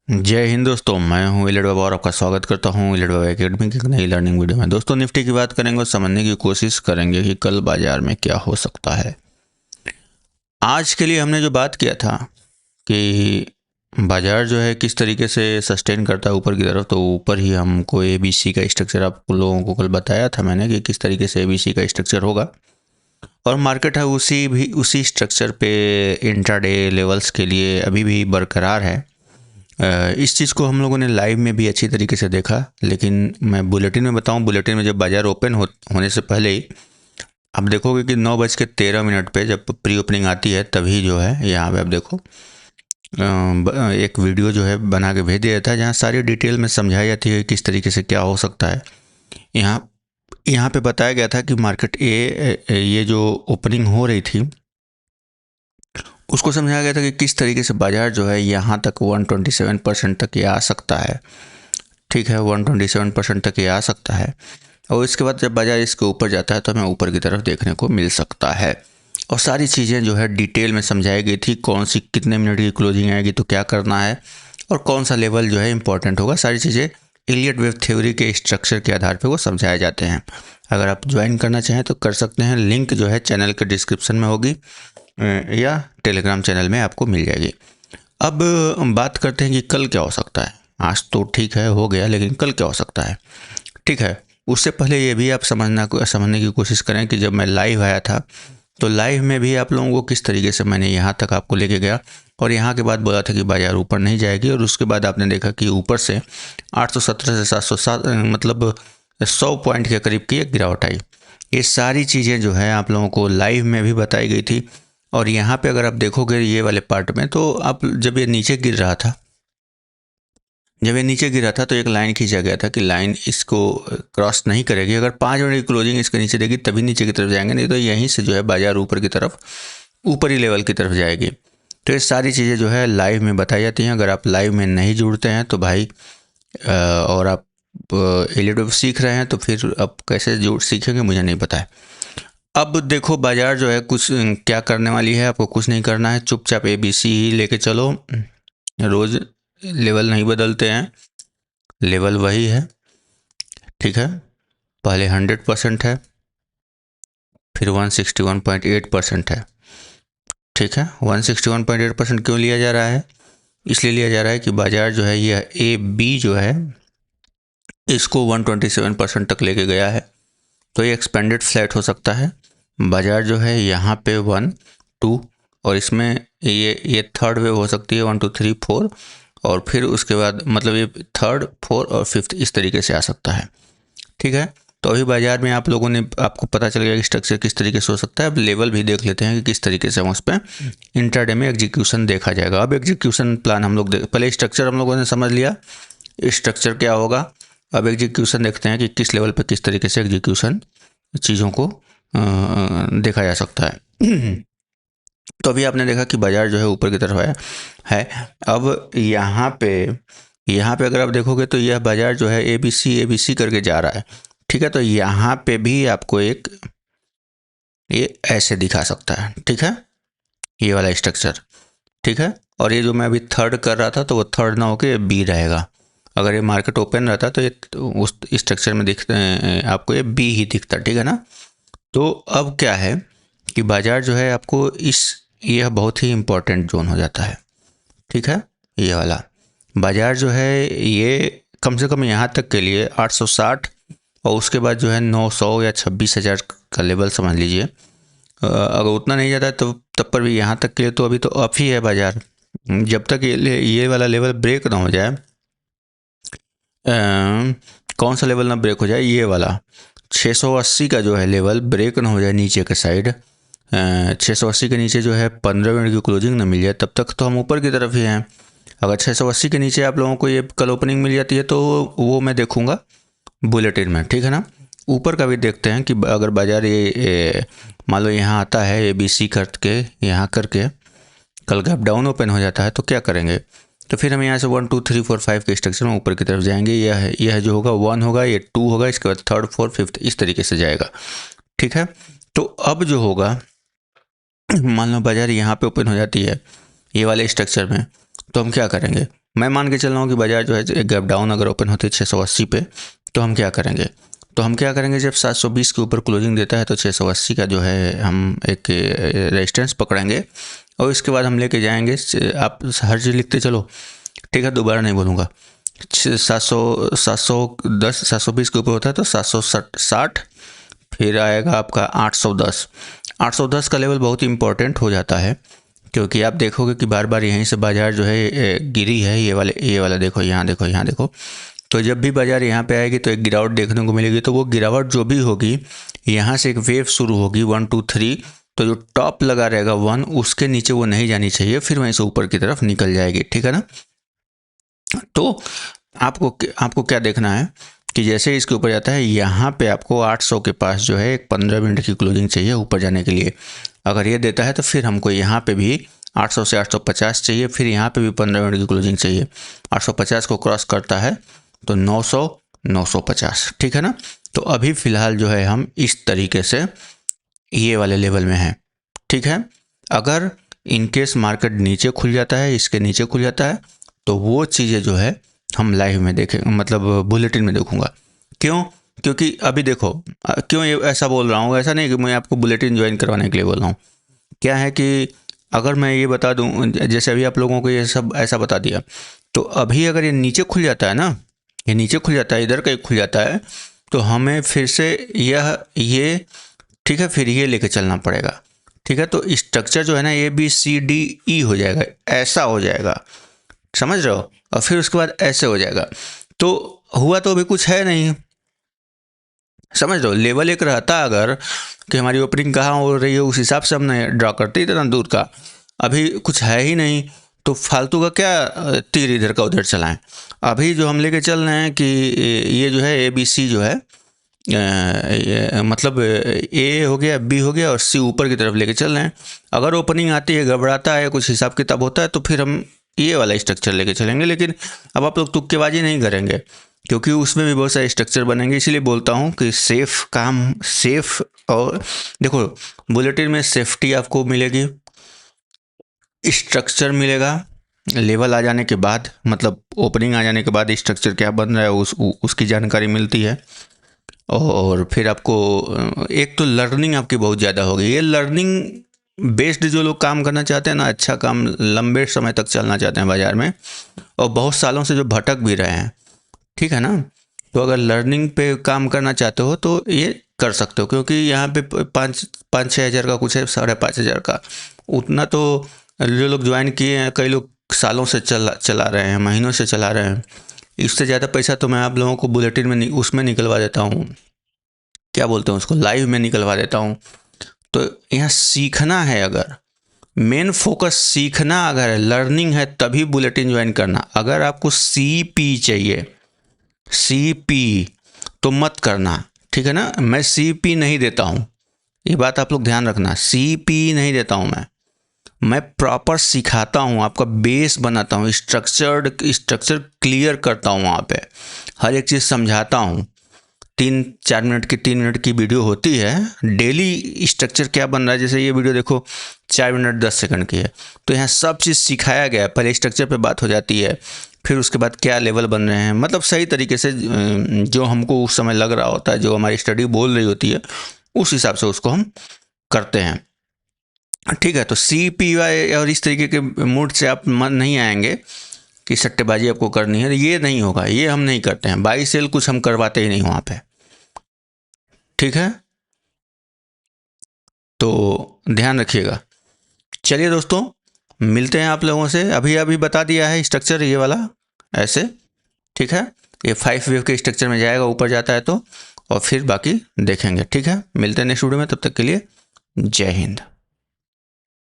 जय हिंद दोस्तों, मैं हूं इलड बाबा और आपका स्वागत करता हूं इलड बाबा एकेडमी की एक नई लर्निंग वीडियो में। दोस्तों, निफ्टी की बात करेंगे और समझने की कोशिश करेंगे कि कल बाजार में क्या हो सकता है। आज के लिए हमने जो बात किया था कि बाजार जो है किस तरीके से सस्टेन करता है ऊपर की तरफ, तो ऊपर ही हमको एबीसी का स्ट्रक्चर आप लोगों को कल बताया था मैंने कि किस तरीके से एबीसी का स्ट्रक्चर होगा, और मार्केट है उसी स्ट्रक्चर पे इंट्राडे लेवल्स के लिए अभी भी बरकरार है। इस चीज़ को हम लोगों ने लाइव में भी अच्छी तरीके से देखा, लेकिन मैं बुलेटिन में बताऊं, बुलेटिन में जब बाज़ार ओपन होने से पहले ही आप देखोगे कि 9:13 पे जब प्री ओपनिंग आती है तभी जो है यहाँ पे आप देखो एक वीडियो जो है बना के भेज दिया था जहाँ सारी डिटेल में समझाई जाती है किस तरीके से क्या हो सकता है। यहाँ यहाँ पे बताया गया था कि मार्केट ये जो ओपनिंग हो रही थी उसको समझाया गया था कि किस तरीके से बाज़ार जो है यहाँ तक 127% तक ये आ सकता है। ठीक है, 127% तक ये आ सकता है, और इसके बाद जब बाजार इसके ऊपर जाता है तो हमें ऊपर की तरफ देखने को मिल सकता है। और सारी चीज़ें जो है डिटेल में समझाई गई थी, कौन सी कितने मिनट की क्लोजिंग आएगी तो क्या करना है, और कौन सा लेवल जो है इंपॉर्टेंट होगा। सारी चीज़ें इलियट वेव थ्योरी के स्ट्रक्चर के आधार पर वो समझाए जाते हैं। अगर आप ज्वाइन करना चाहें तो कर सकते हैं, लिंक जो है चैनल के डिस्क्रिप्शन में होगी या टेलीग्राम चैनल में आपको मिल जाएगी। अब बात करते हैं कि कल क्या हो सकता है। आज तो ठीक है हो गया, लेकिन कल क्या हो सकता है। ठीक है, उससे पहले ये भी आप समझने की कोशिश करें कि जब मैं लाइव आया था तो लाइव में भी आप लोगों को किस तरीके से मैंने यहाँ तक आपको लेके गया, और यहाँ के बाद बोला था कि बाजार ऊपर नहीं जाएगी, और उसके बाद आपने देखा कि ऊपर से 817 से 707 मतलब 100 पॉइंट के करीब की एक गिरावट आई। ये सारी चीज़ें जो है आप लोगों को लाइव में भी बताई गई थी। और यहाँ पे अगर आप देखोगे ये वाले पार्ट में, तो आप जब ये नीचे गिर रहा था, जब ये नीचे गिरा था तो एक लाइन खींचा गया था कि लाइन इसको क्रॉस नहीं करेगी। अगर 5 मिनट की क्लोजिंग इसके नीचे देगी तभी नीचे की तरफ जाएंगे, नहीं तो यहीं से जो है बाजार ऊपर की तरफ, ऊपरी लेवल की तरफ जाएगी। तो ये सारी चीज़ें जो है लाइव में बताई जाती हैं। अगर आप लाइव में नहीं जुड़ते हैं तो भाई और आप एलिड सीख रहे हैं तो फिर आप कैसे जुड़ सीखेंगे मुझे नहीं पता है। अब देखो बाजार जो है कुछ क्या करने वाली है, आपको कुछ नहीं करना है, चुपचाप ABC ही लेके चलो। रोज़ लेवल नहीं बदलते हैं, लेवल वही है। ठीक है, पहले 100% है, फिर 161.8% है। ठीक है, 161.8% क्यों लिया जा रहा है? इसलिए लिया जा रहा है कि बाजार जो है यह AB जो है इसको 127% तक लेके गया है, तो ये एक्सपेंडेड फ्लैट हो सकता है। बाजार जो है यहाँ पे 1 2 और इसमें ये थर्ड वेव हो सकती है 1 2 3 4, और फिर उसके बाद मतलब ये थर्ड 4 और फिफ्थ इस तरीके से आ सकता है। ठीक है, तो अभी बाजार में आप लोगों ने आपको पता चल गया कि स्ट्रक्चर किस तरीके से हो सकता है। अब लेवल भी देख लेते हैं कि किस तरीके से हम उस पर इंट्राडे में एग्जीक्यूशन देखा जाएगा। अब एग्जीक्यूशन प्लान हम लोग पहले स्ट्रक्चर हम लोगों ने समझ लिया, स्ट्रक्चर क्या होगा। अब एग्जीक्यूशन देखते हैं कि किस लेवल पे किस तरीके से एग्जीक्यूशन चीज़ों को देखा जा सकता है। तो अभी आपने देखा कि बाजार जो है ऊपर की तरफ है। अब यहाँ पे अगर आप देखोगे तो यह बाजार जो है ABC करके जा रहा है। ठीक है, तो यहाँ पे भी आपको एक ये ऐसे दिखा सकता है। ठीक है, ये वाला स्ट्रक्चर। ठीक है, और ये जो मैं अभी थर्ड कर रहा था तो वो थर्ड ना होके B रहेगा। अगर ये मार्केट ओपन रहता तो ये उस स्ट्रक्चर में आपको ये B ही दिखता। ठीक है ना। तो अब क्या है कि बाजार जो है आपको यह बहुत ही इम्पोर्टेंट जोन हो जाता है। ठीक है, ये वाला बाजार जो है ये कम से कम यहाँ तक के लिए 860 और उसके बाद जो है 900 या 26,000 का लेवल समझ लीजिए। अगर उतना नहीं जाता है तो तब पर भी यहाँ तक के लिए तो अभी तो अप ही है बाजार। जब तक ये वाला लेवल ब्रेक ना हो जाए, कौन सा लेवल ना ब्रेक हो जाए, ये वाला 680 का जो है लेवल ब्रेक ना हो जाए नीचे के साइड, 680 के नीचे जो है 15 मिनट की क्लोजिंग ना मिल जाए, तब तक तो हम ऊपर की तरफ ही हैं। अगर 680 के नीचे आप लोगों को ये कल ओपनिंग मिल जाती है तो वो मैं देखूंगा बुलेटिन में। ठीक है ना। ऊपर का भी देखते हैं कि अगर बाजार ये मान लो यहाँ आता है ABC करके, यहाँ करके कल गैप डाउन ओपन हो जाता है तो क्या करेंगे, तो फिर हम यहाँ से 1 2 3 4 5 के स्ट्रक्चर में ऊपर की तरफ जाएंगे। यह जो होगा 1 होगा, ये 2 होगा, इसके बाद थर्ड 4 5 इस तरीके से जाएगा। ठीक है, तो अब जो होगा मान लो बाजार यहाँ पे ओपन हो जाती है ये वाले स्ट्रक्चर में, तो हम क्या करेंगे, मैं मान के चल रहा हूँ कि बाजार जो है एक गैप डाउन अगर ओपन होती है 680 पे, तो हम क्या करेंगे, जब 720 के ऊपर क्लोजिंग देता है तो 680 का जो है हम एक रेजिस्टेंस पकड़ेंगे और इसके बाद हम लेके जाएंगे, आप हर चीज़ लिखते चलो, ठीक है, दोबारा नहीं बोलूँगा। 720 के ऊपर होता है तो 760, फिर आएगा आपका 810 का लेवल बहुत इंपॉर्टेंट हो जाता है, क्योंकि आप देखोगे कि बार बार यहीं से बाजार जो है गिरी है, ये वाला देखो, यहाँ देखो। तो जब भी बाजार यहाँ पे आएगी तो एक गिरावट देखने को मिलेगी, तो वो गिरावट जो भी होगी यहाँ से एक वेव शुरू होगी 1 2 3, तो जो टॉप लगा रहेगा 1, उसके नीचे वो नहीं जानी चाहिए, फिर वहीं से ऊपर की तरफ निकल जाएगी, ठीक है ना। तो आपको क्या देखना है कि जैसे इसके ऊपर जाता है, यहाँ पे आपको 800 के पास जो है एक 15 मिनट की क्लोजिंग चाहिए ऊपर जाने के लिए। अगर ये देता है तो फिर हमको यहाँ पे भी 800 से 850 चाहिए, फिर यहाँ पे भी 15 मिनट की क्लोजिंग चाहिए। 850 को क्रॉस करता है तो 900 950, ठीक है ना। तो अभी फ़िलहाल जो है हम इस तरीके से ये वाले लेवल में हैं, ठीक है। अगर इनकेस मार्केट नीचे खुल जाता है, इसके नीचे खुल जाता है, तो वो चीज़ें जो है हम लाइव में देखें, मतलब बुलेटिन में देखूंगा। क्यों? क्योंकि अभी देखो, क्यों ये ऐसा बोल रहा हूँ, ऐसा नहीं कि मैं आपको बुलेटिन ज्वाइन करवाने के लिए बोल रहा हूँ। क्या है कि अगर मैं ये बता दूँ, जैसे अभी आप लोगों को ये सब ऐसा बता दिया, तो अभी अगर ये नीचे खुल जाता है ना, ये नीचे खुल जाता है, इधर का खुल जाता है, तो हमें फिर से ये ठीक है, फिर ये लेके चलना पड़ेगा, ठीक है। तो स्ट्रक्चर जो है ना ABCDE हो जाएगा, ऐसा हो जाएगा, समझ रहे हो, और फिर उसके बाद ऐसे हो जाएगा। तो हुआ तो अभी कुछ है नहीं, समझ रहे हो। लेवल एक रहता अगर कि हमारी ओपनिंग कहाँ हो रही है, उस हिसाब से हमने ड्रॉ करते इतना दूर का, अभी कुछ है ही नहीं, तो फालतू का क्या तीर इधर का उधर चलाएं। अभी जो हम लेके चल रहे हैं कि ये जो है ABC जो है मतलब A हो गया, B हो गया और C ऊपर की तरफ लेके चल रहे हैं। अगर ओपनिंग आती है, गड़बड़ाता है, कुछ हिसाब किताब होता है, तो फिर हम ये वाला स्ट्रक्चर लेके चलेंगे। लेकिन अब आप लोग तुक्केबाजी नहीं करेंगे, क्योंकि उसमें भी बहुत सारे स्ट्रक्चर बनेंगे। इसलिए बोलता हूँ कि सेफ और देखो, बुलेटिन में सेफ्टी आपको मिलेगी, स्ट्रक्चर मिलेगा, लेवल आ जाने के बाद, मतलब ओपनिंग आ जाने के बाद स्ट्रक्चर क्या बन रहा है उसकी जानकारी मिलती है। और फिर आपको एक तो लर्निंग आपकी बहुत ज़्यादा होगी। ये लर्निंग बेस्ड जो लोग काम करना चाहते हैं ना, अच्छा काम, लंबे समय तक चलना चाहते हैं बाज़ार में, और बहुत सालों से जो भटक भी रहे हैं, ठीक है ना, तो अगर लर्निंग पे काम करना चाहते हो तो ये कर सकते हो, क्योंकि यहाँ पे 5-6 हज़ार का कुछ है, 5,500 का, उतना तो जो लोग ज्वाइन किए हैं, कई लोग सालों से चला रहे हैं, महीनों से चला रहे हैं। इससे ज़्यादा पैसा तो मैं आप लोगों को बुलेटिन में उसमें निकलवा देता हूँ, क्या बोलते हैं उसको, लाइव में निकलवा देता हूँ। तो यहाँ सीखना है, अगर मेन फोकस सीखना अगर है, लर्निंग है, तभी बुलेटिन ज्वाइन करना। अगर आपको CP चाहिए, CP तो मत करना, ठीक है ना। मैं CP नहीं देता हूँ, ये बात आप लोग ध्यान रखना। CP नहीं देता हूँ मैं प्रॉपर सिखाता हूँ, आपका बेस बनाता हूँ, स्ट्रक्चर क्लियर करता हूँ, वहाँ पे हर एक चीज़ समझाता हूँ। 3 मिनट की वीडियो होती है, डेली स्ट्रक्चर क्या बन रहा है। जैसे ये वीडियो देखो 4 मिनट 10 सेकंड की है, तो यहाँ सब चीज़ सिखाया गया है। पहले स्ट्रक्चर पे बात हो जाती है, फिर उसके बाद क्या लेवल बन रहे हैं, मतलब सही तरीके से जो हमको उस समय लग रहा होता है, जो हमारी स्टडी बोल रही होती है, उस हिसाब से उसको हम करते हैं, ठीक है। तो CPY और इस तरीके के मूड से आप मन नहीं आएंगे कि सट्टेबाजी आपको करनी है, ये नहीं होगा, ये हम नहीं करते हैं। बाई सेल कुछ हम करवाते ही नहीं वहाँ पे, ठीक है। तो ध्यान रखिएगा। चलिए दोस्तों, मिलते हैं आप लोगों से। अभी बता दिया है स्ट्रक्चर ये वाला, ऐसे, ठीक है। ये 5 वेव के स्ट्रक्चर में जाएगा, ऊपर जाता है तो, और फिर बाकी देखेंगे, ठीक है। मिलते हैं नेक्स्ट वीडियो में, तब तक के लिए जय हिंद।